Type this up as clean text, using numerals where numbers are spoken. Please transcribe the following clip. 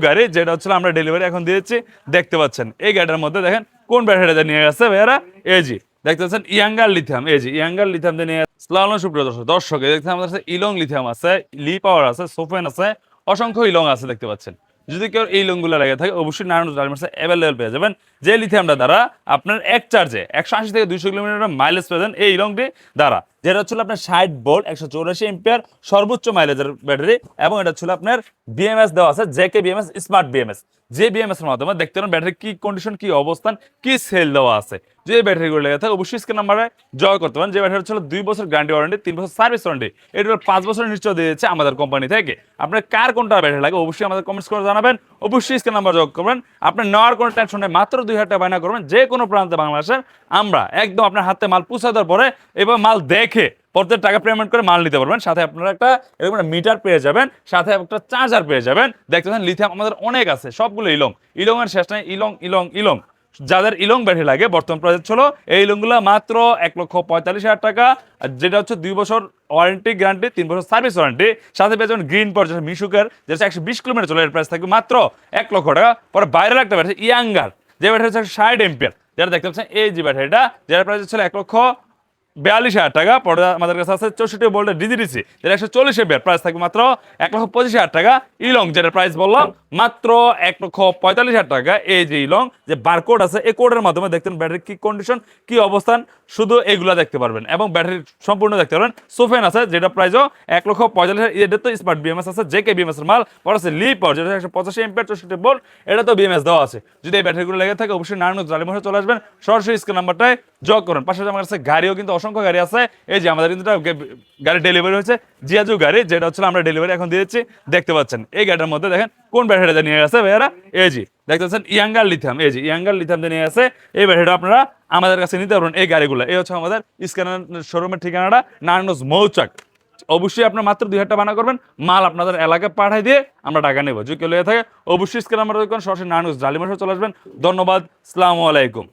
গাড়ি যেটা হচ্ছে আমরা ডেলিভারি এখন দিয়েছি দেখতে পাচ্ছেন। এই গাড়িটার মধ্যে দেখেন কোন ব্যাটারিটা নিয়ে গেছে ভাইয়ারা, এজি দেখতে পাচ্ছেন younger lithium, AG younger lithium দিয়ে নিয়ে সালাম সুপ্রিয় দর্শক দেখতে আমাদের কাছে ইলং লিথিয়াম আছে, লি পাওয়ার আছে, সোফেন আছে, অসংখ্য ইলং আছে দেখতে পাচ্ছেন। যদি কেউ এই ইলংগুলো লেগে থাকে অবশ্যই নারায়ণ ডায়মন্ডসে অ্যাভেলেবল পেয়ে যাবেন, যে লিথিয়ামটা দ্বারা আপনার এক চার্জে 180 থেকে 200 কিলোমিটার মাইলেজ পেয়ে এই ইলংটি দ্বারা, যেটা হচ্ছে আপনার 60 ভোল্ট 184 এম্পিয়ার সর্বোচ্চ মাইলেজের ব্যাটারি, এবং এটা হচ্ছে আপনার বিএমএস দেওয়া আছে, জেকে বিএমএস স্মার্ট বিএমএস, যে বিএমএস এর মাধ্যমে দেখতে পারেন ব্যাটারি কি কন্ডিশন, কি অবস্থান, কি সেল দেওয়া আছে। যে ব্যাটারিগুলো লেগে থাকে অবশ্যই স্ক্রিন নাম্বারে জয় করতে পারেন। যে ব্যাটারি হচ্ছে 2 বছর গ্যারান্টি ওয়ারেন্টি, 3 বছর সার্ভিস ওয়ারেন্টি, এটা 5 বছরের নিশ্চয় দিয়েছে আমাদের কোম্পানি থেকে। আপনার কার কোনটা ব্যাটারি লাগে অবশ্যই আমাদের কমেন্টস করে জানাবেন, অবশ্যই স্ক্রিন নাম্বার যোগ করবেন। আপনার নেওয়ার কোনো টেনশন নেই, মাত্র 2000 টাকা বায়না করবেন, যে কোনো প্রান্তে বাংলাদেশের আমরা একদম আপনার হাতে মাল পৌঁছে দেওয়ার পরে এবার মাল দেখে প্রত্যেক টাকা পেমেন্ট করে মাল নিতে পারবেন। সাথে আপনারা একটা এরকম মিটার পেয়ে যাবেন, সাথে একটা চার্জার পেয়ে যাবেন। দেখতে পাচ্ছেন লিথিয়াম আমাদের অনেক আছে, সবগুলো ইলং, ইলং এর শেষ নাই, ইলং ইলং ইলং। যাদের ইলং ব্যাটারি লাগে বর্তমান প্রাইস ছিল এই ইলংগুলো মাত্র 1,45,000 টাকা, যেটা হচ্ছে 2 বছর ওয়ারেন্টি গ্যারান্টি, 3 বছর সার্ভিস ওয়ারেন্টি, সাথে পেয়ে যাবেন গ্রিন পর্যায়ে মিশুকের যেটা 120 কিলোমিটার চলে, এর প্রাইস থাকবে মাত্র 1 লক্ষ টাকা। পরে বাইরের একটা ব্যাটারি ইয়াঙ্গার, যে ব্যাটারি হচ্ছে 60 এম্পিয়ার, যেটা দেখতে পাচ্ছেন এই যে ব্যাটারিটা, যেটা প্রাইস ছিল 1,42,000 টাকা। পরে আমাদের কাছে আছে 64 ভোল্টের ডিজিডিসি, যেটা 140 এম্পিয়ার, প্রাইস থাকবে মাত্র 1,25,000 টাকা। ইলং যেটা প্রাইস বললাম মাত্র 1,45,000 টাকা। এই যে ইলং যে বারকোড আছে, এই কোডের মাধ্যমে দেখতেন ব্যাটারির কি কন্ডিশন, কি অবস্থান, শুধু এগুলা দেখতে পারবেন এবং ব্যাটারি সম্পূর্ণ দেখতে পারবেন। সোফেন আছে যেটা প্রাইসও 1,45,000, এটা তো স্মার্ট বিএমএস আছে, জেকে বিএমএস এর মাল। পরে আছে লি পাওয়ার যেটা 185 এম্পিয়ার 64 ভোল্ট, এটা তো বিএমএস দেওয়া আছে। যদি এই ব্যাটারিগুলো লেগে থাকে অবশ্যই নারায়ণ জালিমোড়ে চলে আসবেন, সরাসরি স্ক্রিন নাম্বারটায় যোগ করুন। পাশাপাশি আমার কাছে গাড়িও কিন্তু অসংখ্য গাড়ি আছে। এই যে আমাদের কিন্তু গাড়ি ডেলিভারি হয়েছে, জিয়াজু গাড়ি, যেটা হচ্ছে আমরা ডেলিভারি এখন দিয়েছি দেখতে পাচ্ছেন। এই গাড়িটার মধ্যে দেখেন কোন ব্যাটারিটা নিয়ে গেছে ভাইয়ারা, এজি দেখতে পাচ্ছেন younger lithium, AG younger lithium দিয়ে নিয়ে গেছে। এই ব্যাটারিটা আপনারা আমাদের কাছে নিতে পারবেন। এই গাড়িগুলো এই হচ্ছে আমাদের স্ক্যানার শোরুমের ঠিকানাটা নারায়ণগঞ্জ মৌচাক। অবশ্যই আপনার মাত্র 2000 টাকা বানা করবেন, মাল আপনাদের এলাকায় পাঠাই দিয়ে আমরা টাকা নেব। যদি কেউ লেগে থাকে অবশ্যই স্ক্যানার নাম্বার সরাসরি নারায়ণগঞ্জ জালিমার চলে আসবেন। ধন্যবাদ, আসসালামু আলাইকুম।